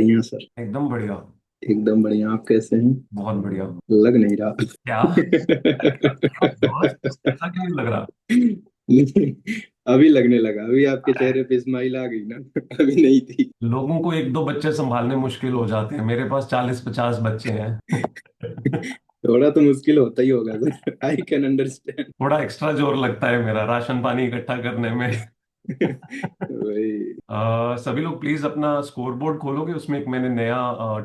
बढ़िया सर। एकदम बढ़िया। एकदम बढ़िया। आप कैसे हैं? बहुत बढ़िया। लग नहीं रहा। क्या? अरे क्यों क्यों बॉस, ऐसा क्यों नहीं लग रहा? अभी लगने लगा। अभी आपके चेहरे पे स्माइल आ गई ना। अभी नहीं थी। लोगों को एक दो बच्चे संभालने मुश्किल हो जाते हैं, मेरे पास 40-50 बच्चे हैं। थोड़ा तो मुश्किल होता ही होगा सर। I can understand. थोड़ा एक्स्ट्रा जोर लगता है मेरा राशन पानी इकट्ठा करने में। वही। सभी लोग प्लीज अपना स्कोर बोर्ड खोलोगे, उसमें एक मैंने नया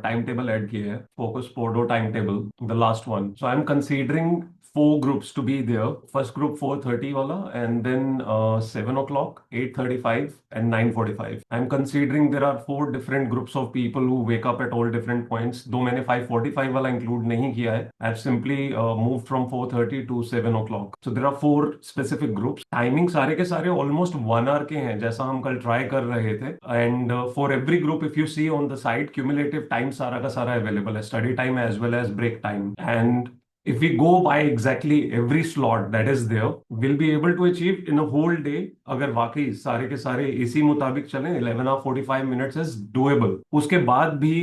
टाइम टेबल ऐड किया है, फोकस पोडो time table, the last one. So I am considering four groups to be there. First group 4:30 wala, and then 7 o'clock, 8:35, and 9:45. I'm considering there are four different groups of people who wake up at all different points. दो मैंने 5:45 वाला include नहीं किया है. I've simply moved from 4:30 to 7 o'clock. So there are four specific groups. Timing सारे के सारे almost 1 hour के हैं, जैसा हम कल try कर रहे थे. And for every group, if you see on the side, cumulative time सारा का सारा available है, study time as well as break time. And if we go by exactly every slot that is there, we'll be able to achieve in a whole day. अगर वाकई सारे के सारे इसी मुताबिक चलें, 11 hour 45 minutes is doable. उसके बाद भी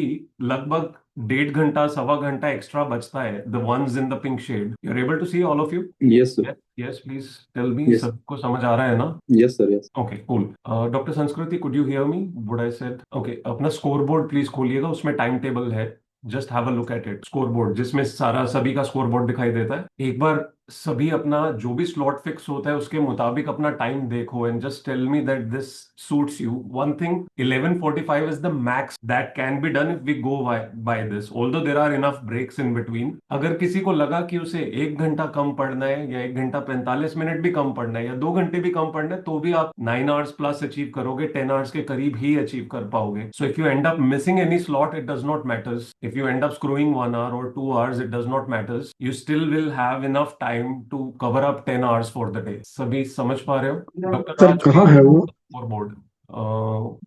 लगभग 1.5 घंटा 1.25 घंटा एक्स्ट्रा बचता है. The ones in the pink shade, you're able to see all of you? Yes sir. Yes, yes, please tell me. Yes. सबको समझ आ रहा है ना? Yes sir. Yes. Okay cool. Doctor Sanskriti, could you hear me what I said? Okay, अपना score board please खोलिएगा, उसमें time table है. Just have a look at it. Score board जिसमें सारा सभी का स्कोर बोर्ड दिखाई देता है. एक बार सभी अपना जो भी स्लॉट फिक्स होता है उसके मुताबिक अपना टाइम देखो and just tell me that this suits you. One thing, 11:45 is the max that can be done if we go by this, although there are enough breaks in between. अगर किसी को लगा कि उसे 1 घंटा कम पढ़ना है, या 1 घंटा 45 मिनट भी कम पढ़ना है, या 2 घंटे भी कम पढ़ना है, तो भी आप 9 hours प्लस अचीव करोगे, 10 hours के करीब ही अचीव कर पाओगे. So if you and up missing any slot, it does not matters. If you and up screwing 1 hour or 2 hours, it does not matters. You still will have enough time to cover up 10 hours for the day. सभी समझ पा रहे हो? Doctor sir राज, कहाँ है वो? और board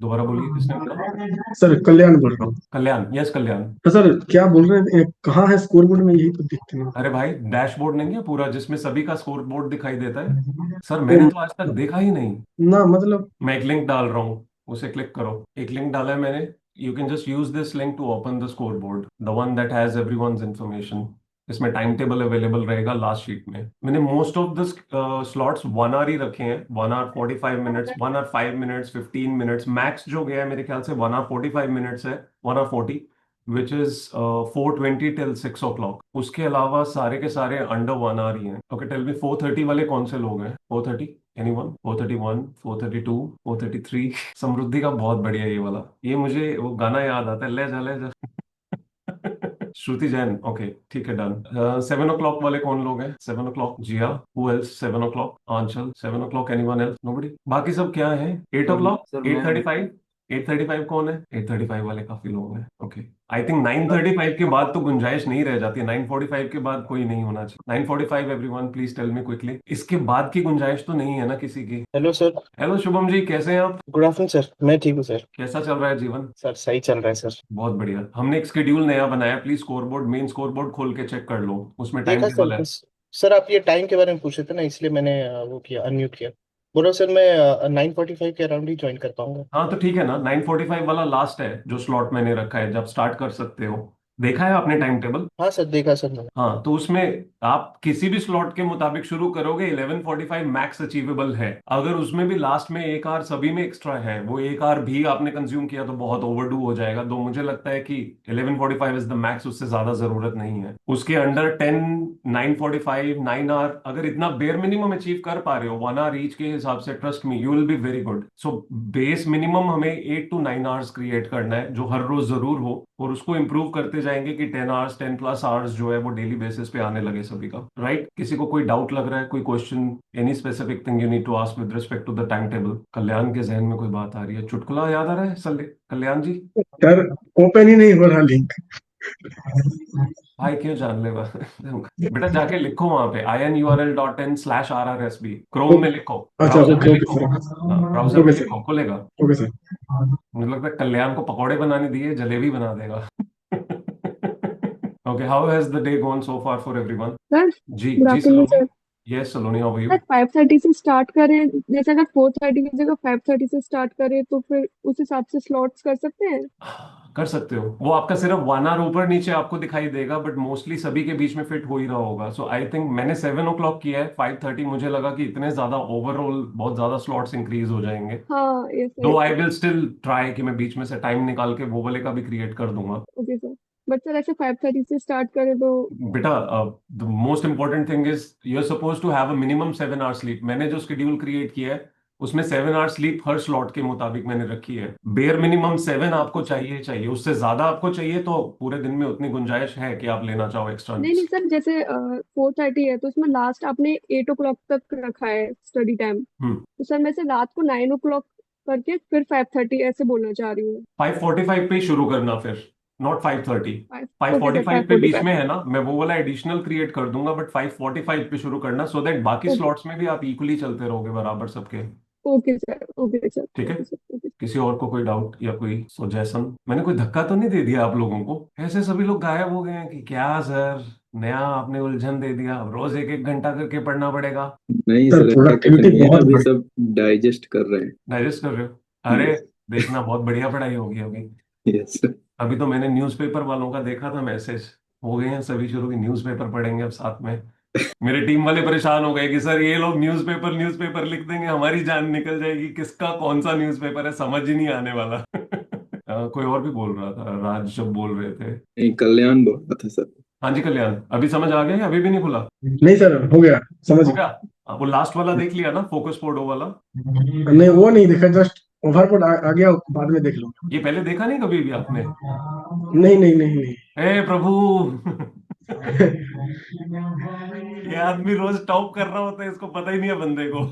दोबारा बोलिए, किसने बोला? सर कल्याण बोल रहा हूँ। कल्याण, यस कल्याण. तो सर क्या बोल रहे हैं, कहाँ है स्कोर बोर्ड में? यही तो दिखते हैं। अरे भाई, डैशबोर्ड नहीं है पूरा जिसमें सभी का स्कोर बोर्ड दिखाई देता है? सर तो मैंने तो आज तक देखा ही नहीं. ना मतलब। मैं एक लिंक डाल रहा हूँ, उसे क्लिक करो. एक लिंक डाला है मैंने. You can just use this link to open the scoreboard, the one that has everyone's information. इसमें टाइम टेबल अवेलेबल रहेगा लास्ट शीट में. मैंने most of the slots 1 hour ही रखे हैं. 1 hour 45 minutes, 1 hour 5 minutes, 15 minutes, max जो गया है मेरे ख्याल से 1 hour 45 minutes है. 1 hour 40, which is 4:20 till 6 o'clock. उसके अलावा सारे के सारे अंडर 1 hour ही हैं. ओके टेल मी, 4:30 वाले कौन से लोग हैं? 4:30, एनीवन? 4:31, 4:32, 4:33. समृद्धि का बहुत बढ़िया ये वाला, ये मुझे वो गाना याद आता है, ले जा ले जा. श्रुति जैन, ओके ठीक है, डन. 7 o'clock वाले कौन लोग हैं? 7 o'clock Jiya. Who else? 7 o'clock Aanchal. 7 o'clock anyone else? Nobody. बाकी सब क्या है? 8 o'clock, सर एट मैं थर्टी फाइव 8:35 कौन है? 8:35 वाले काफी लोग हैं. ओके. आई थिंक 9:35 के बाद तो गुंजाइश नहीं रह जाती. 9:45 के बाद कोई नहीं होना चाहिए. 9:45 everyone please tell me quickly. इसके बाद की गुंजाइश तो नहीं है ना किसी की? Hello sir. Hello Shubham ji, कैसे हैं आप? गुड आफ्टरनून सर, मैं ठीक हूँ सर। कैसा चल रहा है जीवन? सर सही चल रहा है सर। बहुत बढ़िया. हमने एक शेड्यूल नया बनाया, please score board, main score board खोल के चेक कर लो, उसमें टाइम देखा सर, टेबल है. बस सर आप ये टाइम के बारे में पूछ रहे थे ना, इसलिए मैंने वो किया, अनम्यूट किया। बोलो सर, मैं 9:45 के अराउंड ही ज्वाइन कर पाऊंगा। हाँ तो ठीक है ना, 9:45 वाला लास्ट है जो स्लॉट मैंने रखा है, जब स्टार्ट कर सकते हो. देखा है आपने टाइम टेबल? हाँ सर, देखा सर मैंने। हाँ तो उसमें आप किसी भी स्लॉट के मुताबिक शुरू करोगे, 11:45 मैक्स अचीवेबल है. अगर उसमें भी लास्ट में 1 hour सभी में एक्स्ट्रा है, वो 1 hour भी आपने कंज्यूम किया तो बहुत ओवरडू हो जाएगा. तो मुझे लगता है कि 11:45 इज द मैक्स, उससे ज्यादा जरूरत नहीं है. उसके अंडर 10, 9:45, 9 hour, अगर इतना बेयर मिनिमम अचीव कर पा रहे हो 1 hour ईच के हिसाब से, trust me you will be very good. So base minimum हमें 8 to 9 hours क्रिएट करना है, जो हर रोज जरूर हो, और उसको इंप्रूव करते जाएंगे कि 10 hours, 10+ hours जो है वो डेली बेसिस पे आने लगे सभी का. राइट? किसी को कोई डाउट लग रहा है, कोई question, any specific thing you need to ask with respect to the time table? Kalyan के जहन में कोई बात आ रही है? चुटकुला याद आ रहा है सल्ले कल्याण जी? सर ओपन ही नहीं हो रहा लिंक। भाई क्यों जान लेगा? बेटा जाके लिखो वहां पे inurl.in/rrsb, क्रोम में लिखो, अच्छा ब्राउजर में ओके ओके लिखो. सर। हाँ ब्राउजर ओके में सर। लिखो, खुलेगा. Okay sir. मुझे लगता है कल्याण को पकौड़े बनाने दिए, जलेबी बना देगा. Okay, how has the day gone so far for everyone? Sir ji good ji afternoon Saloni. Sir. Yes Saloni, how are you? Sir 5:30 से स्टार्ट करें, जैसे अगर 4:30 की जगह 5:30 से स्टार्ट करें तो फिर उस हिसाब से स्लॉट्स कर सकते हैं। कर सकते हो। वो आपका सिर्फ 1 आवर ऊपर नीचे आपको दिखाई देगा, बट मोस्टली सभी के बीच में फिट हो ही रहा होगा। सो आई थिंक मैंने 7 o'clock किया है, 5:30 मुझे लगा कि इतने ज्यादा ओवरऑल बहुत ज्यादा स्लॉट्स इंक्रीज हो जाएंगे। हाँ ये दो सही आई है। विल स्टिल ट्राई कि मैं बीच में से टाइम निकाल के वो वाले का भी क्रिएट कर दूंगा। ओके सर, बट सर ऐसे 5:30 से स्टार्ट करें तो? बेटा, the most important thing is you are suppose to have a minimum 7 hour sleep. मैंने जो शेड्यूल क्रिएट किया है उसमें 7 आवर स्लीप हर स्लॉट के मुताबिक मैंने रखी है। बेयर मिनिमम 7 आपको चाहिए चाहिए, उससे ज्यादा आपको चाहिए तो पूरे दिन में उतनी गुंजाइश है कि आप लेना चाहो एक्स्ट्रा। नहीं नहीं सर, जैसे 4:30 है तो उसमें लास्ट आपने 8 o'clock तक रखा है स्टडी टाइम, हम्म। तो सर मैं से रात को 9 o'clock करके फिर 5:30 ऐसे बोलना चाह रही हूँ। 5:45 पे ही शुरू करना फिर, नॉट 5:30। ओके सर, 5:45 पे बीच 5:45। में है ना, मैं वो वाला एडिशनल क्रिएट कर दूंगा, बट 5:45 पे शुरू करना, सो दैट बाकी स्लॉट्स में भी आप इक्वली चलते रहोगे बराबर सबके। ओके सर, ओके सर, ठीक है। Okay sir, okay. किसी और को कोई डाउट या कोई सजेशन? मैंने कोई धक्का तो नहीं दे दिया आप लोगों को? ऐसे सभी लोग गायब हो गए हैं कि क्या सर, नया आपने उलझन दे दिया, अब रोज 1-1 घंटा करके पढ़ना पड़ेगा। नहीं सर सर, ऐसा कुछ प्रोडक्टिविटी नहीं है, बहुत अभी बढ़ सब डाइजेस्ट कर रहे हैं। डाइजेस्ट कर रहे हो? अरे यस। देखना, बहुत बढ़िया पढ़ाई होगी अभी। Yes sir. अभी तो मैंने न्यूज़पेपर वालों का देखा था मैसेज, हो गए हैं सभी शुरू की न्यूज़पेपर पढ़ेंगे अब साथ में। मेरे टीम वाले परेशान हो गए कि सर ये लोग न्यूज़पेपर न्यूज़पेपर लिख देंगे, हमारी जान निकल जाएगी, किसका कौन सा न्यूज़पेपर है समझ ही नहीं आने वाला। कोई और भी बोल रहा था, राज जब बोल रहे थे। नहीं, कल्याण बोल रहा था सर। हाँ जी कल्याण, अभी समझ आ गया या अभी भी नहीं खुला? नहीं सर, हो गया, समझ हो गया। गया। वो लास्ट वाला देख लिया ना, फोकस पोर्डो वाला? नहीं वो नहीं देखा, जस्ट ओवरकोट आ गया, बाद में देख लूंगा। ये पहले देखा नहीं कभी भी आपने? नहीं नहीं नहीं नहीं। हे प्रभु। ये आदमी रोज टॉप कर रहा होता है, इसको पता ही नहीं है बंदे को।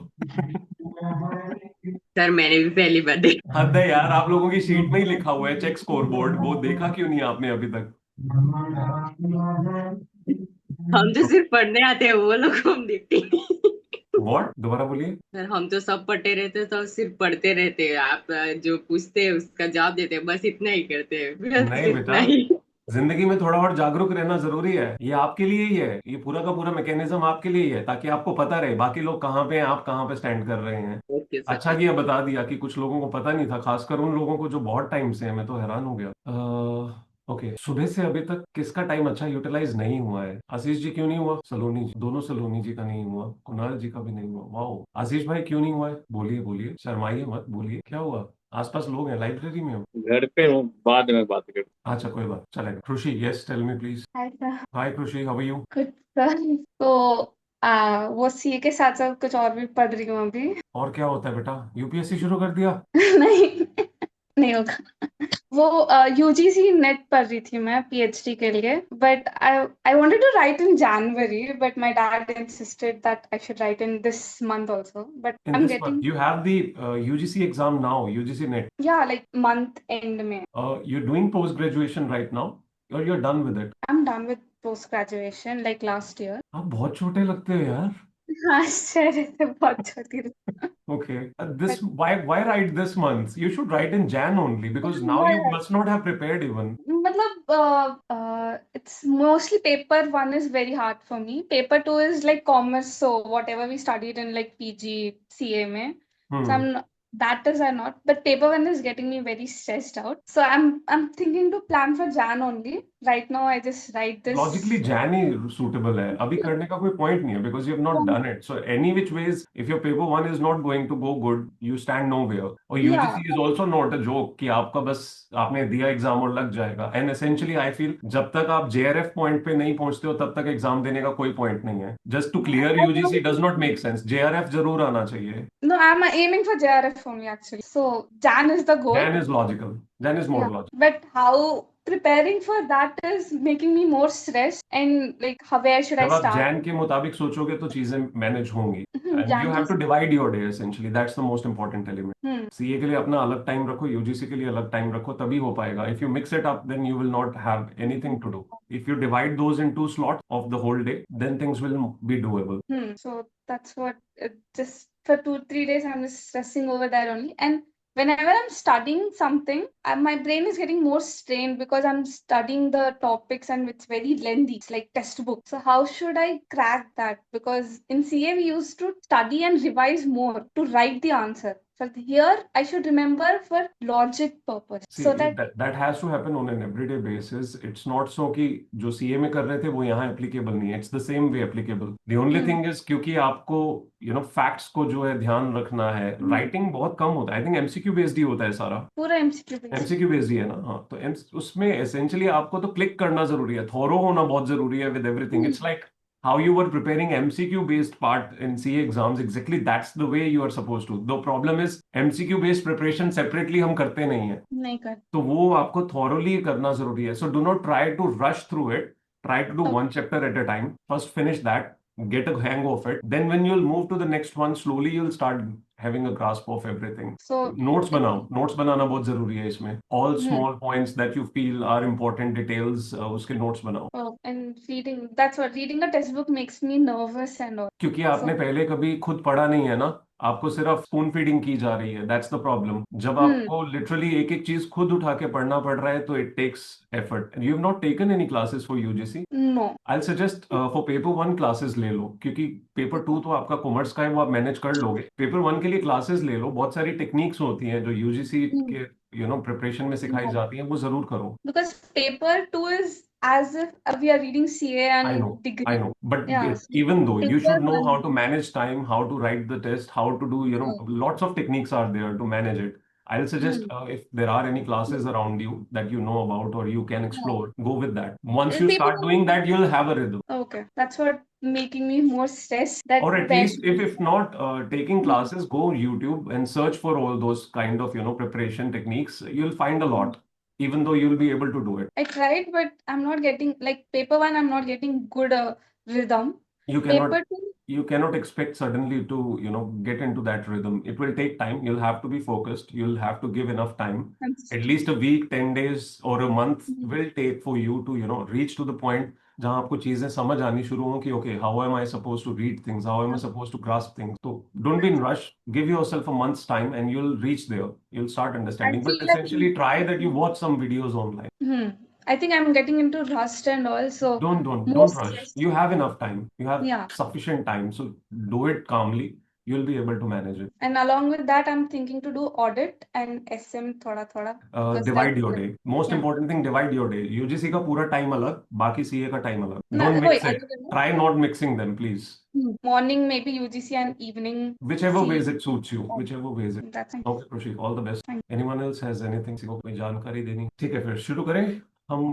सर मैंने भी पहली बार देखा। हद है यार, आप लोगों की शीट में ही लिखा हुआ है चेक स्कोर बोर्ड, वो देखा क्यों नहीं आपने अभी तक? हम तो सिर्फ पढ़ने आते हैं, वो लोग हम देखते नहीं। व्हाट, दोबारा बोलिए। सर हम तो सब पढ़ते रहते हैं, सब सिर्फ पढ़ते रहते हैं। आप जो पूछते हैं उसका जवाब देते हैं, बस इतना ही करते हैं, बस नहीं इतना बेटा, ही। जिंदगी में थोड़ा और जागरूक रहना जरूरी है। ये आपके लिए ही है, ये पूरा का पूरा मैकेनिज्म आपके लिए ही है, ताकि आपको पता रहे बाकी लोग कहाँ पे हैं, आप कहाँ पे स्टैंड कर रहे हैं। Okay sir. अच्छा किया बता दिया, कि कुछ लोगों को पता नहीं था, खासकर उन लोगों को जो बहुत टाइम से है। मैं तो हैरान हो गया। ओके, सुबह से अभी तक किसका टाइम अच्छा यूटिलाइज नहीं हुआ है? आशीष जी क्यों नहीं हुआ? सलोनी जी, दोनों सलोनी जी का नहीं हुआ, कुणाल जी का भी नहीं हुआ। वाओ, आशीष भाई क्यों नहीं हुआ है? बोलिए बोलिए, शर्माइए मत, बोलिए क्या हुआ? आसपास लोग हैं, लाइब्रेरी में हो? घर पे हूँ, बाद में बात कर। अच्छा कोई बात, चलेगा। Khushi, yes tell me please. Hi sir. Hi Khushi, how are you? कुछ सर, तो वो सीए के साथ साथ कुछ और भी पढ़ रही हूँ अभी। और क्या होता है बेटा, यूपीएससी शुरू कर दिया? नहीं, नहीं होगा। वो यूजीसी नेट पढ़ रही थी मैं पीएचडी के लिए, but I wanted to write in January, but my dad insisted that I should write in this month also, but In I am this month, getting, you have the UGC exam now, UGC NET. या like month end में। You're doing post graduation right now, or you're done with it? I am done with post graduation like last year. आप बहुत छोटे लगते हो यार। आश्चर्य से बहुत छोटी। Okay, this why write this month? You should write in Jan only, because now you must not have prepared even. मतलब it's mostly paper one is very hard for me. Paper two is like commerce, so whatever we studied in like PG CA में, so Hmm. that is are not. But paper one is getting me very stressed out. So I'm thinking to plan for Jan only. Right now I just write this. Logically, Jan he suitable है, अभी करने का कोई point नहीं है, because you have not done it. So any which ways, if your paper one is not going to go good, you stand nowhere. और UGC is also not a joke कि आपका बस आपने दिया एग्जाम और लग जाएगा. And essentially, I feel जब तक आप JRF point पे नहीं पहुंचते हो, तब तक एग्जाम देने का कोई point नहीं है. Just to clear UGC does not make sense. JRF जरूर आना चाहिए. No, I'm aiming for JRF only actually. So Jan is the goal. Jan is logical. Jan is more Yeah, logical. but how preparing for that is making me more stressed, and like how where should I जब आप start? Jain के मुताबिक सोचोगे तो चीजें manage होंगी, and Jan you have to to divide your day, essentially that's the most important element. CA के लिए अपना अलग टाइम रखो, यूजीसी के लिए अलग टाइम रखो, तभी हो पाएगा। If you mix it up then you will not have anything to do. If you divide those into slots of the whole day, then things will be doable. So that's what just for 2-3 days I'm just stressing over that only. And whenever I'm studying something, my brain is getting more strained because I'm studying the topics and it's very lengthy. It's like textbook. So how should I crack that? Because in CA we used to study and revise more to write the answer. But here I should remember for logic purpose. See, So that that has to happen on an everyday basis. It's not so कि जो CA में कर रहे थे वो यहाँ applicable नहीं है. It's the same way applicable. The only thing is क्योंकि आपको facts को जो है ध्यान रखना है. Writing बहुत कम होता है. I think MCQ based ही होता है सारा. पूरा MCQ based. MCQ based ही है ना. हाँ, तो उसमें essentially आपको तो क्लिक करना जरूरी है. थॉरो होना बहुत जरूरी है with everything. It's like how you were preparing MCQ based part in CA exams, exactly that's the way you are supposed to. The problem is MCQ based preparation separately हम करते नहीं है. नहीं कर. तो वो आपको thoroughly करना जरूरी है. So do not try to rush through it. Try to do one chapter at a time. First finish that. Get a hang of it. Then when you'll move to the next one, slowly you'll start having a grasp of everything. So Notes बनाओ. Notes बनाना बहुत जरूरी है इसमें. All small points that you feel are important details, उसके notes बनाओ. and reading, that's what reading a textbook makes me nervous and all. क्योंकि आपने पहले कभी खुद पढ़ा नहीं है ना, आपको सिर्फ स्पून फीडिंग की जा रही है. That's the problem. जब आपको लिटरली एक एक चीज खुद उठा के पढ़ना पड़ रहा है तो it takes effort. You have not taken any classes for UGC? No. I suggest for paper 1 classes ले लो, क्योंकि पेपर 2 तो आपका कॉमर्स का है, वो आप मैनेज कर लोगे. पेपर 1 के लिए क्लासेस ले लो. बहुत सारी टेक्निक्स होती हैं जो यूजीसी के प्रिपरेशन में सिखाई जाती हैं, वो जरूर करो. Because paper 2 is as if we are reading CA and degree. I know. But Yeah. even though you should know Paper how one. to manage time, how to write the test, how to do, lots of techniques are there to manage it. I'll suggest if there are any classes around you that you know about or you can explore, go with that. Once you Paper start doing that, you'll have a rhythm. Okay, that's what making me more stressed. That Or at when- least if not taking classes, go YouTube and search for all those kind of preparation techniques. You'll find a lot, even though you'll be able to do it. I tried, but I'm not getting, like paper 1, I'm not getting good rhythm. You cannot Paper 2, you cannot expect suddenly to get into that rhythm. It will take time. You'll have to be focused. You'll have to give enough time. At least a week, 10 days or a month will take for you to reach to the point जहां आपको चीजें समझ आनी शुरू हो कि okay, how am I supposed to read things, how am I supposed to grasp things. So don't be in rush. Give yourself a month's time and you'll reach there. You'll start understanding. I But feel like- essentially try that you watch some videos online. I think I'm getting into rust and all, so Don't more rush. stressed. You have enough time. You have Yeah. sufficient time. So do it calmly. You'll be able to manage it. And along with that, I'm thinking to do audit and SM thoda. Because Divide that's your like- day. Most Yeah. important thing, divide your day. UGC का पूरा time अलग, बाकी CA का time अलग. No, Don't wait, mix I it. didn't know. Try not mixing them, please. Morning maybe UGC and evening. Whichever CA. ways it suits you. Whichever ways it. That's fine. Okay, Krushi, all the best. Thank Anyone else has anything? किसी को कोई जानकारी देनी? ठीक है, फिर शुरू करें. हम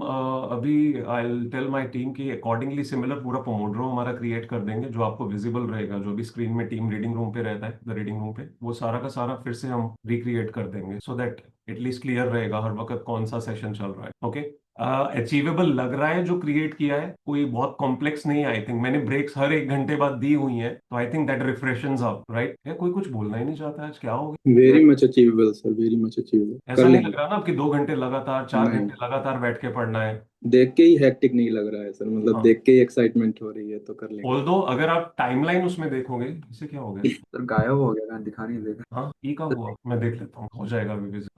अभी I'll tell my team कि accordingly similar पूरा पोमोड्रो हमारा क्रिएट कर देंगे जो आपको विजिबल रहेगा, जो भी स्क्रीन में टीम रीडिंग रूम पे रहता है, द रीडिंग रूम पे, वो सारा का सारा फिर से हम रिक्रिएट कर देंगे सो दैट एटलीस्ट क्लियर रहेगा हर वक्त कौन सा सेशन चल रहा है. ओके, अचीवेबल लग रहा है जो क्रिएट किया है, कोई बहुत कॉम्प्लेक्स नहीं. आई थिंक मैंने ब्रेक्स हर 1 घंटे बाद दी हुई हैं, तो I think that refreshes up, right? कोई कुछ बोलना ही नहीं चाहता आज, क्या हो गया? Very much achievable sir, very much achievable. ऐसा कर नहीं लेंगे. लग रहा ना आपकी 2 घंटे लगातार, 4 नहीं. घंटे लगातार बैठ के पढ़ना है. देख के ही हेक्टिक नहीं लग रहा है सर, मतलब हाँ. देख के ही एक्साइटमेंट हो रही है, तो कर लेंगे. ऑल्दो अगर आप टाइमलाइन उसमें देखोगे, इसे क्या हो गया? सर गायब हो गया, कहाँ दिखा नहीं देगा. हाँ, ई का हुआ, मैं देख लेता हूँ, हो जाएगा अभी visit.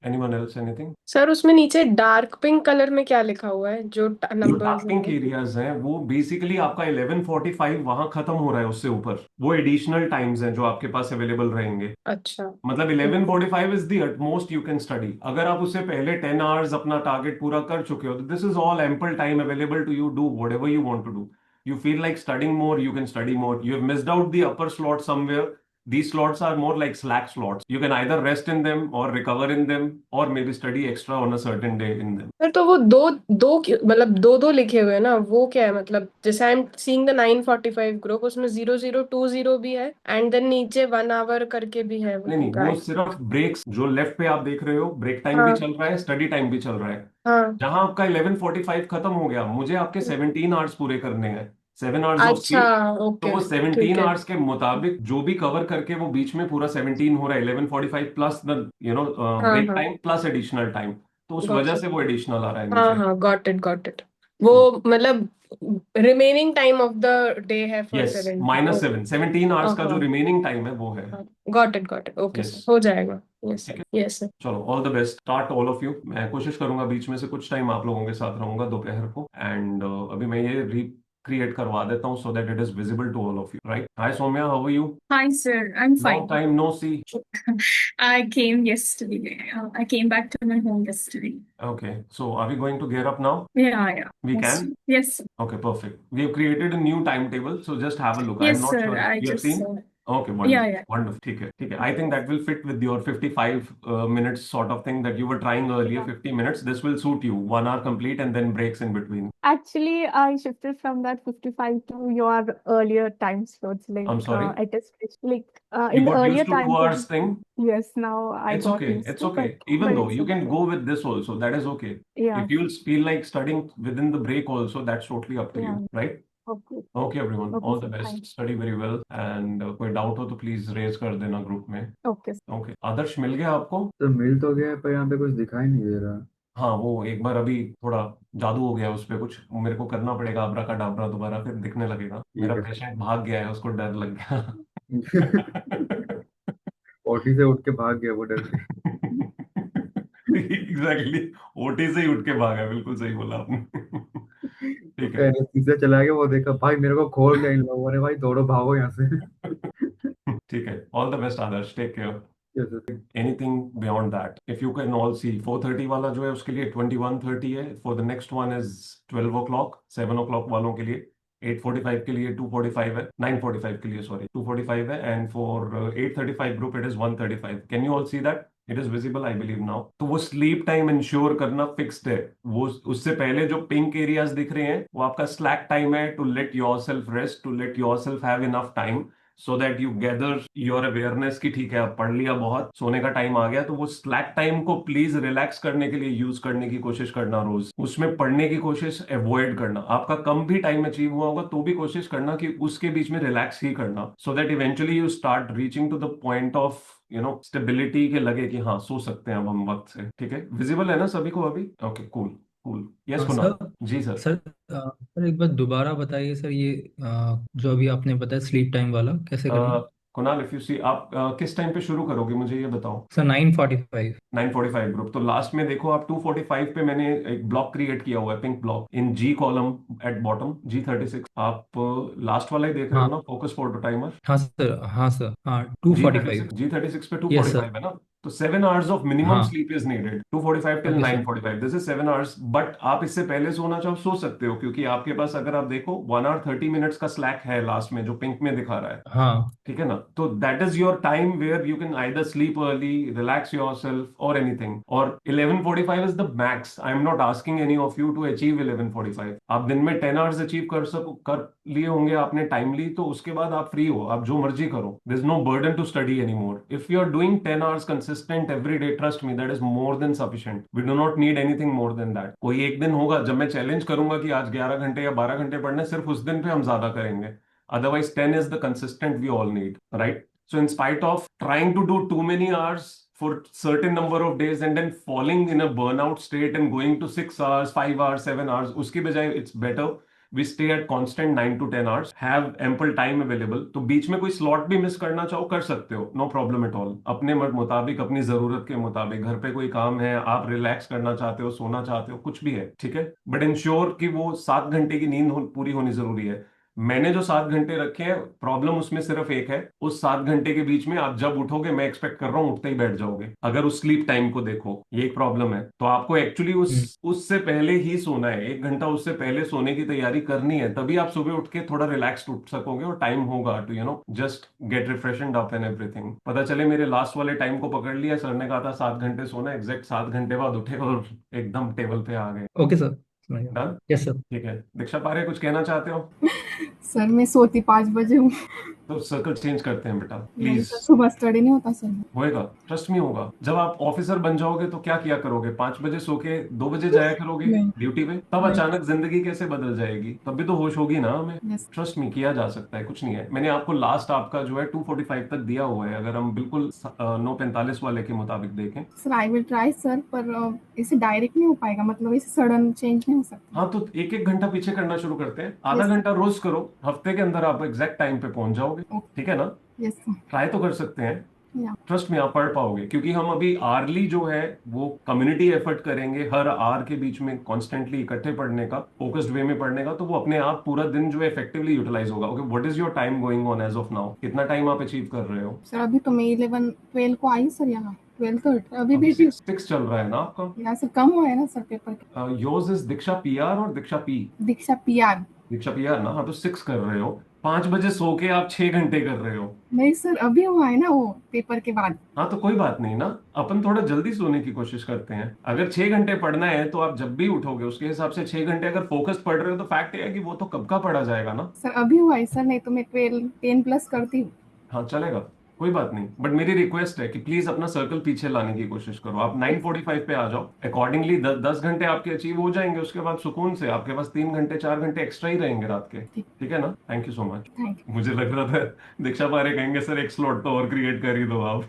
Anyone else anything? Sir उसमें नीचे डार्क पिंक कलर में क्या लिखा हुआ है जो जो नंबर्स डार्क पिंक एरियाज हैं वो बेसिकली आपका 11:45 वहां खत्म हो रहा है, उससे ऊपर वो एडिशनल टाइम्स हैं जो आपके पास अवेलेबल रहेंगे. अच्छा. मतलब 11:45 is the utmost you can study. अगर आप उससे पहले 10 आवर्स अपना टारगेट पूरा कर चुके हो तो this is all ample time available to you. Do whatever you want to do. You feel like studying more, you can study more. You have missed out the upper slot somewhere. These slots are more like slack slots. You can either rest in them or recover in them or maybe study extra on a certain day in them. Sir तो वो मतलब दो लिखे हुए हैं ना, वो क्या है? मतलब जैसे I am seeing the 9:45 group, उसमें 0020 भी है एंड देन नीचे 1 आवर करके भी है. नहीं, वो सिर्फ ब्रेक्स, जो लेफ्ट पे आप देख रहे हो, ब्रेक टाइम भी हाँ. चल रहा है, स्टडी टाइम भी चल रहा है. हाँ. जहां आपका 11:45 खत्म हो गया, मुझे आपके 17 आवर्स पूरे करने हैं. 7 आवर्स ऑफ अच्छा, स्लीप. तो ओके, वो ठीक 17 है. आवर्स के मुताबिक जो भी कवर करके वो बीच में पूरा 17 हो रहा है. 11:45 प्लस द हाँ ब्रेक हाँ, टाइम प्लस एडिशनल टाइम. तो उस गॉट वजह इट. से वो एडिशनल आ रहा है हाँ नीचे. हाँ, गॉट इट. वो मतलब remaining time of the day है फॉर यस, 17. -17 आवर्स का जो हाँ. रिमेनिंग टाइम है वो है. Got it. Okay yes, sir, हो जाएगा. यस ठीक सर, है. Yes sir. चलो, all the best. Start all of you. मैं कोशिश करूंगा बीच में से कुछ टाइम आप लोगों के साथ रहूंगा दोपहर को. एंड अभी मैं ये क्रिएट करवा देता हूँ so that it is visible to all of you, right? Hi Soumya, how are you? Hi, sir. I'm Long fine. time no see. I came yesterday. I came back to my home yesterday. Okay, so are we going to gear up now? Yeah. We Yes, can? sir. Yes, sir. Okay, perfect. We have created a new timetable, so just have a look. I'm Yes, not sir. sure I you have just seen. saw it. Okay, Yeah, wonderful, yeah. wonderful. ठीक है, ठीक है. I think that will fit with your 55 minutes sort of thing that you were trying earlier. Yeah. 50 minutes. This will suit you. 1 hour complete and then breaks in between. Actually, I shifted from that 55 to your earlier time slots. I'm sorry. It is like You in the got earlier used to time 2 hours thing. yes, now I It's got okay. used It's to, okay. but Even though it's you can okay. go with this also, that is okay. Yeah, If you'll feel like studying within the break also, that's totally up to yeah. you, right? Okay. Okay, everyone. Okay, All the sir. best. Thanks. Study very well. And कोई doubt हो तो please raise कर देना group में. Okay. Okay, आदर्श मिल गया आपको? तो मिल तो गया है, पर यहाँ पे कुछ दिखाई नहीं दे रहा। हाँ, वो एक बार अभी थोड़ा जादू हो गया उस पे, कुछ मेरे को करना पड़ेगा अब्रा का डाबरा दोबारा, फिर दिखने लगेगा. मेरा ठीक है। पेशेंट भाग गया है, उसको डर लग गया. ओटी से उठ के भाग गया वो डर के। एग्जैक्टली, ओटी से ही उठ के भागा. बिल्कुल सही बोला आपने. ठीक है. एनेस्थीसिया चला गया, वो देखा भाई मेरे को खोल दिया इन लोगों ने, भाई दौड़ो भागो यहाँ से। ठीक है. All the best Adarsh, take care. Yes, sir. Anything beyond that, if you can all see, 4:30 वाला जो है उसके लिए 21:30 है. For the next one is 12 o'clock. 7 o'clock वालों के लिए 8:45 के लिए 2:45 है. 9:45 के लिए सॉरी 2:45 है. And for 8:35 group it is 1:35. Can you all see that? It is visible, I believe now. तो वो स्लीप टाइम इंश्योर करना फिक्स्ड है. वो उससे पहले जो पिंक एरियाज दिख रहे हैं वो आपका स्लैक टाइम है, to let yourself rest, to let yourself have enough time so that you gather your awareness कि ठीक है अब पढ़ लिया बहुत, सोने का टाइम आ गया. तो वो स्लैक टाइम को प्लीज रिलैक्स करने के लिए यूज करने की कोशिश करना. रोज उसमें पढ़ने की कोशिश अवॉइड करना. आपका कम भी टाइम अचीव हुआ होगा तो भी कोशिश करना कि उसके बीच में रिलैक्स ही करना, so that eventually you start reaching to the point of stability के लगे कि हाँ सो सकते हैं अब हम वक्त से. ठीक है, विजिबल है ना सभी को अभी? Okay, cool cool. यस हाँ कुणाल सर। जी. सर सर एक बार दोबारा बताइए सर, ये जो अभी आपने बताया स्लीप टाइम वाला कैसे करना? कुणाल, इफ यू सी, आप किस टाइम पे शुरू करोगे मुझे ये बताओ. सर 9:45। 9:45 ग्रुप. तो लास्ट में देखो आप 2:45 पे मैंने एक ब्लॉक क्रिएट किया हुआ है, pink block in G column at bottom, G36. आप लास्ट वाला ही देख रहे हो हाँ ना, फोकस फोटो टाइमर? हाँ सर, हाँ सर, हाँ 2:45। G36 पे यस 2:45 सर। है ना. तो 7 hours ऑफ मिनिमम हाँ sleep is needed. 2:45 till okay sir. 9:45, this is 7 hours. But आप इससे पहले सोना चाहो सो सकते हो, क्योंकि आपके पास अगर आप देखो 1 hour 30 minutes का स्लैक है लास्ट में जो पिंक में दिखा रहा है. हाँ ठीक है ना. तो that is your time where you can either sleep early, relax yourself और एनीथिंग. और 11:45 is the max. I am not asking any of you to achieve 11:45. आप दिन में 10 hours अचीव कर लिए होंगे आपने टाइमली, तो उसके बाद आप फ्री हो, आप जो मर्जी करो. There is no burden to study any more. If you are doing 10 hours consistent every day, trust me, that is more than sufficient. We do not need anything more than that. कोई एक दिन होगा जब मैं challenge करूंगा कि आज 11 घंटे या 12 घंटे पढ़ने, सिर्फ उस दिन पे हम ज्यादा करेंगे. Otherwise, 10 is the consistent we all need, right? So in spite of trying to do too many hours for certain number of days and then falling in a burnout state and going to 6 hours, 5 hours, 7 hours, उसके बजाय it's better we stay at constant 9 to 10 hours, have ample time available. तो बीच में कोई slot भी miss करना चाहो कर सकते हो, no problem at all. अपने मुताबिक, अपनी जरूरत के मुताबिक. घर पे कोई काम है, आप रिलैक्स करना चाहते हो, सोना चाहते हो, कुछ भी है, ठीक है. बट इंश्योर कि वो 7 घंटे की नींद पूरी होनी जरूरी है. मैंने जो 7 घंटे रखे हैं, प्रॉब्लम उसमें सिर्फ एक है, उस 7 घंटे के बीच में आप जब उठोगे, मैं एक्सपेक्ट कर रहा हूं उठते ही बैठ जाओगे. अगर उस स्लीप टाइम को देखो, ये एक प्रॉब्लम है. तो आपको एक्चुअली उससे पहले ही सोना है. 1 घंटा उससे पहले सोने की तैयारी करनी है, तभी आप सुबह उठ के थोड़ा रिलैक्स उठ सकोगे और टाइम होगा to just get refreshed up and everything. पता चले मेरे लास्ट वाले टाइम को पकड़ लिया, सर ने कहा था 7 घंटे सोना, एग्जैक्ट 7 घंटे बाद उठे और एकदम टेबल पे आ गए. Okay sir, done. Yes sir. ठीक है. दीक्षा पारे, कुछ कहना चाहते हो? सर मैं सोती 5 बजे हूँ। तो सर्कल चेंज करते हैं बेटा, नहीं प्लीज. सर, सुबह स्टडी नहीं होता सर। होएगा, ट्रस्ट मी होगा. जब आप ऑफिसर बन जाओगे तो क्या किया करोगे? 5 बजे सो के 2 बजे जाया करोगे नहीं। ड्यूटी पे. तब नहीं। अचानक जिंदगी कैसे बदल जाएगी? तब भी तो होश होगी ना हमें. यस। ट्रस्ट मी, किया जा सकता है, कुछ नहीं है. मैंने आपको लास्ट आपका जो है 2:45 तक दिया हुआ है. अगर हम बिल्कुल 9:45 वाले के मुताबिक देखें. Sir I will try sir, पर इसे डायरेक्ट नहीं हो पाएगा, मतलब इसे सडन चेंज नहीं हो सकता। हाँ, तो 1-1 घंटा पीछे करना शुरू करते हैं. आधा Yes. घंटा रोज करो, हफ्ते के अंदर आप एग्जैक्ट टाइम पे पहुंच जाओगे. Okay. ठीक है ना? Yes sir. ट्राई तो कर सकते हैं. या ट्रस्ट में आप पढ़ पाओगे, क्योंकि हम अभी आरली जो है वो कम्युनिटी एफर्ट करेंगे हर आर के बीच में कॉन्स्टेंटली इकट्ठे पढ़ने का, फोकस्ड वे में पढ़ने का, तो वो अपने आप पूरा दिन जो है इफेक्टिवली यूटिलाइज होगा। Okay, what is your time going on as of now? कितना टाइम आप अचीव कर रहे हो? सर अभी तो मैं 11 12 को आई सर, यहाँ 12 अभी अभी भी 6 चल रहा है ना आपका? यहाँ से कम हुआ है ना सर पेपर के। योर्स इज दीक्षा पीआर और दीक्षा पी? दीक्षा पीआर। दीक्षा पीआर ना? हाँ, तो 6 कर रहे हो। 5 बजे सो के आप 6 घंटे कर रहे हो। नहीं सर अभी हुआ है ना वो पेपर के बाद। हाँ, तो कोई बात नहीं ना, अपन थोड़ा जल्दी सोने की कोशिश करते हैं। अगर 6 घंटे पढ़ना है तो आप जब भी उठोगे उसके हिसाब से 6 घंटे अगर फोकस पढ़ रहे हो तो फैक्ट है कि वो तो कब का पढ़ा जाएगा ना। सर अभी हुआ है सर, नहीं तो मैं 10 प्लस करती हूँ। हाँ, चलेगा, कोई बात नहीं, बट मेरी रिक्वेस्ट है कि प्लीज अपना सर्कल पीछे लाने की कोशिश करो। आप 9:45 पे आ जाओ, अकॉर्डिंगली 10 घंटे आपके अचीव हो जाएंगे। उसके बाद सुकून से आपके पास 3 घंटे 4 घंटे एक्स्ट्रा ही रहेंगे रात के। ठीक है ना? Thank you so much. Thank you. मुझे लग रहा था दीक्षा पारे कहेंगे सर एक स्लॉट तो और क्रिएट कर ही दो आप।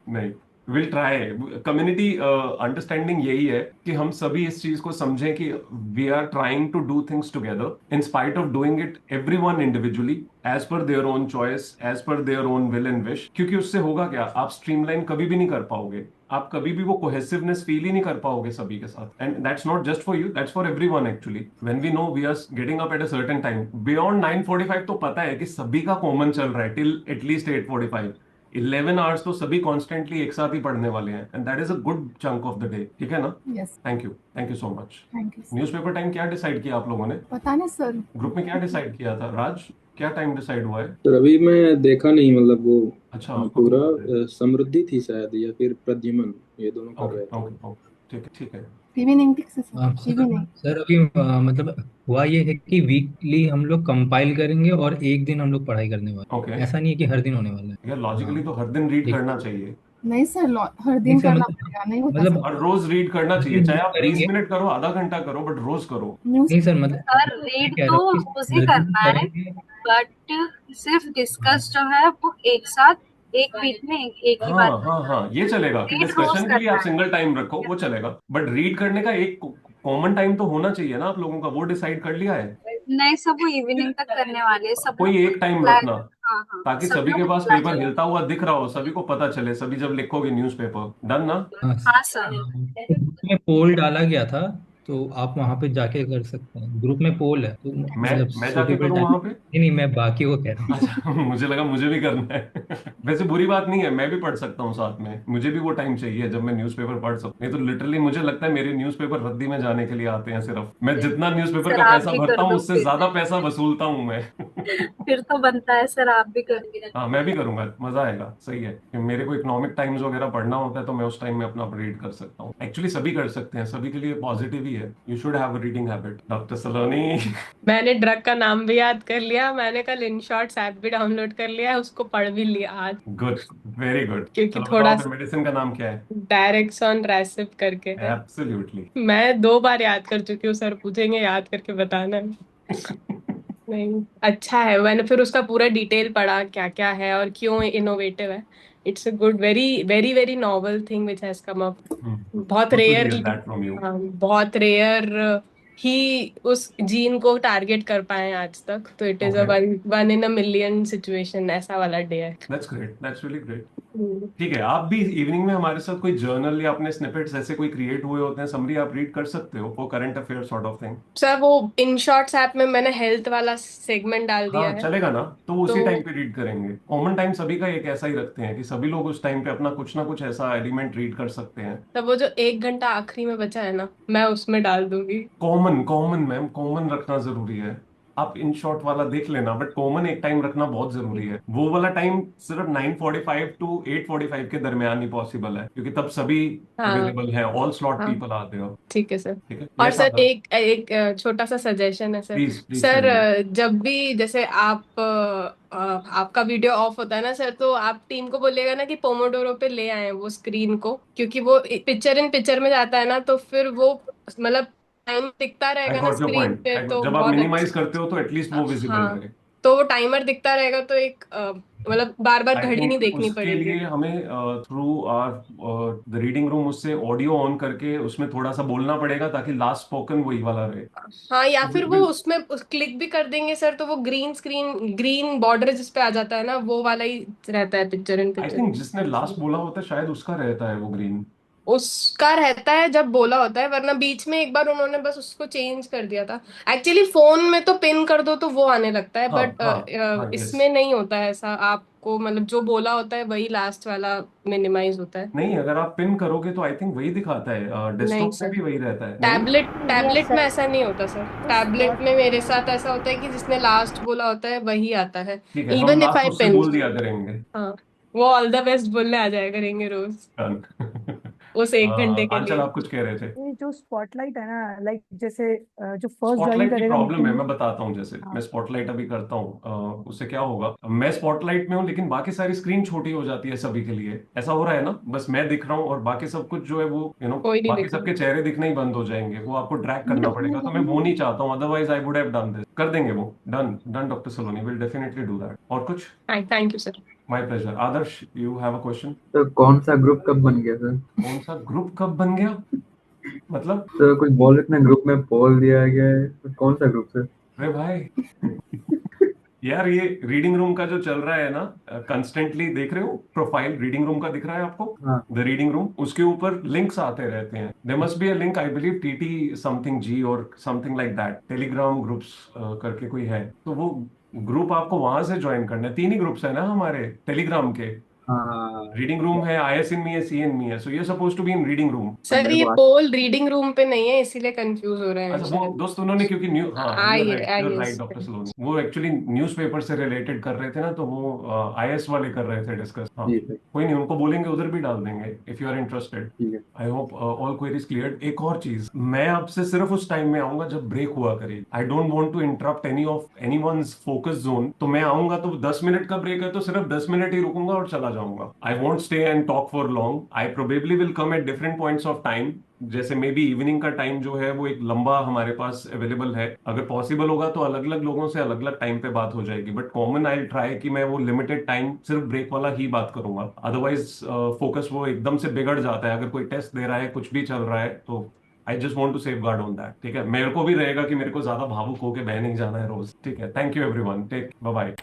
नहीं, विल ट्राई। कम्युनिटी अंडरस्टैंडिंग यही है कि हम सभी इस चीज को समझें कि we are trying to do things together in spite of doing it everyone individually as per their own choice, as per their own will and wish. क्योंकि उससे होगा क्या, आप स्ट्रीमलाइन कभी भी नहीं कर पाओगे, आप कभी भी वो कोहेसिवनेस फील ही नहीं कर पाओगे सभी के साथ। And that's not just for you, that's for everyone actually. When we know we are getting up at a certain time beyond 9:45, तो पता है कि सभी का कॉमन चल रहा है टिल एटलीस्ट 8:45। 11 आवर्स तो सभी कॉन्स्टेंटली एक साथ ही पढ़ने वाले हैं, and that is a good chunk of the day. ठीक है ना? Yes thank you so much. Thank you sir. Newspaper time क्या डिसाइड किया आप लोगों ने? पता नहीं सर। ग्रुप में क्या डिसाइड किया था? राज, क्या टाइम डिसाइड हुआ है? तो अभी मैं देखा नहीं, मतलब वो अच्छा, आपको पूरा ठीक समृद्धि थी शायद, या फिर प्रद्युमन, ये दोनों कर ओके रहे थे। ओके ओके, ठीक है ठीक है। इवनिंग ठीक से सर, सर इवनिंग। सर अभी मतलब हुआ ये है कि वीकली हम लोग कंपाइल करेंगे और एक दिन हम लोग पढ़ाई करने वाले ओके हैं। ऐसा नहीं है कि हर दिन होने वाला है। यार, लॉजिकली तो हर दिन रीड ठीक। करना चाहिए, नहीं सर हर नहीं दिन सर करना मतलब पड़ेगा, नहीं होता सर। हर रोज रीड करना हर चाहिए, दिन चाहे रीड आप 20 करेंगे। मिनट करो, आधा घंटा करो, बट रोज करो। न्यूज। नहीं सर मतलब सर मैं रीड कह तो रहा हूँ कि रोज ही हर दिन करना है, पढ़ेंगे। बट सिर्फ डिस्कस जो है वो एक साथ एक वीक में एक ही हाँ बार हाँ करना हाँ, ये चलेगा कि है, रीड रोज डिस्कशन के लिए आप करना है। सिंगल टाइम रखो, वो चलेगा, बट रीड करने का एक कॉमन टाइम तो होना चाहिए ना आप लोगों का। वो डिसाइड कर लिया है? नहीं, सब वो इवनिंग तक करने वाले हैं, सब कोई लोग एक टाइम प्लान। रखना हाँ हाँ, ताकि सब सभी के लोग पास प्लान। पेपर हिलता हुआ दिख रहा हो, सभी को पता चले, सभी जब लिखोगे न्यूज़पेपर। डन ना? हाँ हाँ सर। ग्रुप में पोल डाला गया था, तो आप वहां पे जाके कर सकते हैं। ग्रुप में पोल है तो मतलब मैं जाके सुटेबल करूँ टाइम। वहां पे? नहीं मैं बाकी को कह रहा हूँ। अच्छा, मुझे लगा मुझे भी करना है। वैसे बुरी बात नहीं है, मैं भी पढ़ सकता हूँ साथ में, मुझे भी वो टाइम चाहिए जब मैं न्यूज़पेपर पढ़ सकूं। नहीं तो लिटरली मुझे लगता है मेरे न्यूज़पेपर रद्दी में जाने के लिए आते हैं सिर्फ। मैं जितना न्यूज़पेपर सर का आप पैसा भी भरता कर हूँ दो उससे फिर। ज्यादा पैसा वसूलता हूँ मैं। फिर तो बनता है सर, आप भी कर। हाँ, मैं भी करूंगा, मजा आएगा। सही है कि मेरे को इकोनॉमिक टाइम्स वगैरह पढ़ना होता है तो मैं उस टाइम में अपना रीड कर सकता हूँ। एक्चुअली सभी कर सकते हैं, सभी के लिए पॉजिटिव ही है। You should have a reading habit. Doctor Saloni. मैंने ड्रग का नाम भी याद कर लिया, मैंने कल इनशॉर्ट्स ऐप भी डाउनलोड कर लिया है, उसको पढ़ भी लिया आज। Good, very good. क्योंकि चलो थोड़ा बताओ फिर, मेडिसिन का नाम क्या है? डायरेक्शन रेसिप करके है। एब्सोल्युटली। मैं 2 बार याद कर चुकी हूँ, सर पूछेंगे याद करके बताना है। नहीं, अच्छा है, मैंने फिर उसका पूरा डिटेल पढ़ा क्या क्या है और क्यों इनोवेटिव है। It's a good, very very very novel thing which has come up. बहुत good to rare, hear that from you. बहुत रेयर ही उस जीन को टारगेट कर पाए हैं आज तक, तो it is a okay, one in a million situation, ऐसा वाला डे है। That's great, that's really great. Hmm. ठीक है, आप भी इवनिंग में हमारे साथ कोई जर्नल या अपने स्निपेट्स ऐसे कोई क्रिएट हुए होते हैं, समरी आप रीड कर सकते हो for current affair sort of thing. Sir वो इन शॉर्ट्स ऐप में मैंने हेल्थ वाला सेगमेंट डाल दिया हाँ, है। चलेगा ना? तो उसी तो टाइम पे रीड करेंगे। कॉमन टाइम सभी का एक ऐसा ही रखते हैं कि सभी लोग उस टाइम पे अपना कुछ ना कुछ ऐसा एलिमेंट रीड कर सकते हैं। तब वो जो 1 घंटा आखिरी में बचा है ना, मैं उसमें डाल दूंगी। कॉमन कॉमन मैम, कॉमन रखना जरूरी है। आप इन शॉर्ट वाला देख लेना, बट कॉमन एक टाइम रखना बहुत जरूरी है। वो वाला टाइम सिर्फ 9:45 टू 8:45 के दरमियान ही पॉसिबल है, क्योंकि तब सभी हाँ अवेलेबल हैं, ऑल स्लॉट हाँ, पीपल आते हो। ठीक है सर। ठीक है, और यस सर आदर, एक एक छोटा सा सजेशन है sir. Please please sir tell me. जब भी जैसे आपका वीडियो ऑफ होता है ना सर, तो आप टीम को बोलिएगा ना कि पोमोडोरो पे ले आए वो स्क्रीन को, क्योंकि वो पिक्चर इन पिक्चर में जाता है ना, तो फिर वो मतलब टाइम दिखता आई रहेगा ना गॉट योर स्क्रीन पॉइंट। पे, तो जब आप बहुत मिनिमाइज अच्छा। करते हो तो एटलीस्ट वो विजिबल हाँ, रहे। तो वो टाइमर दिखता रहेगा तो एक मतलब बार बार आई घड़ी नहीं थिंक देखनी उसके पड़ेगी। लिए हमें through our the reading room उससे ऑडियो ऑन करके उसमें थोड़ा सा बोलना पड़ेगा ताकि लास्ट स्पोकन वही वाला रहे। हाँ, या फिर वो बिल- उसमें क्लिक भी कर देंगे सर तो वो ग्रीन स्क्रीन ग्रीन बॉर्डर जिस पे आ जाता है ना, वो वाला ही रहता है picture in I picture think में। जिसने लास्ट बोला होता है शायद उसका रहता है वो ग्रीन। उसका रहता है जब बोला होता है, वरना बीच में एक बार उन्होंने बस उसको चेंज कर दिया था। एक्चुअली फोन में तो पिन कर दो तो वो आने लगता है, हाँ बट हाँ हाँ, यस। इसमें नहीं होता है ऐसा। आपको मतलब जो बोला होता है वही लास्ट वाला मिनिमाइज होता है। नहीं, अगर आप पिन करोगे तो आई थिंक वही दिखाता है, नहीं डेस्कटॉप पे सर, भी वही रहता है, नहीं? टैबलेट में ऐसा नहीं होता सर। टैबलेट में मेरे साथ ऐसा होता है कि जिसने लास्ट बोला होता है वही आता है, ठीक है, हम इवन इफ लास्ट आई उससे पिन। बोल दिया करेंगे। हाँ, वो ऑल द बेस्ट बोलने आ जाया करेंगे रोज Done. उस 1 घंटे के आंचल, लिए। आप कुछ कह रहे थे? ये जो स्पॉटलाइट है ना, लाइक जैसे जो फर्स्ट ज्वाइन स्पॉटलाइट की करेगा प्रॉब्लम है, मीटिंग। मैं बताता हूँ। जैसे हाँ मैं स्पॉटलाइट अभी करता हूँ, उससे क्या होगा, मैं स्पॉटलाइट में हूँ लेकिन बाकी सारी स्क्रीन छोटी हो जाती है सभी के लिए। ऐसा हो रहा है ना? बस मैं दिख रहा हूँ और बाकी सब कुछ जो है वो कोई नहीं बाकी दिख सबके रहा। चेहरे दिखना ही बंद हो जाएंगे, वो आपको ड्रैग करना पड़ेगा। तो मैं वो नहीं चाहता हूँ, otherwise I would have done this. कर देंगे वो। Done done doctor Saloni, will definitely do that. और कुछ? Thank you sir. My pleasure. Adarsh, you have a question? तो कौन सा ग्रुप कब बन गया सर? कौन सा ग्रुप कब बन गया मतलब? तो कुछ बोल रहे थे ना, ग्रुप में पोल दिया गया है, तो कौन सा ग्रुप सर? अरे भाई यार, ये रीडिंग रूम का जो चल रहा है ना, कंस्टेंटली देख रहे हो प्रोफाइल रीडिंग रूम का दिख रहा है आपको? हाँ द रीडिंग रूम, उसके ऊपर लिंक्स आते रहते हैं। There must be a link, I believe T T something G और something like that, Telegram groups करके कोई है। तो वो ग्रुप आपको वहां से ज्वाइन करना है। 3 ही ग्रुप्स है ना हमारे टेलीग्राम के। हाँ रीडिंग रूम है, आईएस इन मी है, सी इन मी है। सो ये suppose to be in reading room. Sir मेरे ये को पोल रीडिंग रूम पे नहीं है इसीलिए कंफ्यूज हो रहे हैं अच्छा, वो शायद। दोस्त उन्होंने क्योंकि हाँ, आइए यू आर आइए राइट डॉक्टर सलोनी, वो एक्चुअली न्यूज़पेपर से रिलेटेड कर रहे थे ना, तो वो आईएएस वाले कर रहे थे डिस्कस। हाँ, जी सर, कोई नहीं, उनको बोलेंगे उधर भी डाल देंगे इफ यू आर इंटरेस्टेड। ठीक है। I hope all queries cleared. एक और चीज, मैं आपसे सिर्फ उस टाइम में आऊंगा जब ब्रेक हुआ करेगी। I don't want to interrupt anyone's focus zone. तो मैं आऊंगा तो 10 मिनट का ब्रेक है तो सिर्फ 10 मिनट ही रुकूंगा और चला जाऊंगा। I want stay and talk for long. I probably will come at different points of time. जैसे मे बी इवनिंग का टाइम जो है वो एक लंबा हमारे पास अवेलेबल है। अगर पॉसिबल होगा तो अलग अलग लोगों से अलग अलग टाइम पे बात हो जाएगी, बट कॉमन आई ट्राई कि मैं वो लिमिटेड टाइम सिर्फ ब्रेक वाला ही बात करूंगा। अदरवाइज फोकस वो एकदम से बिगड़ जाता है। अगर कोई टेस्ट दे रहा है, कुछ भी चल रहा है, तो I just want to safeguard on that. ठीक है, मेरे को भी रहेगा कि मेरे को ज्यादा भावुक होके बह नहीं जाना है रोज। ठीक है, thank you everyone, take bye bye.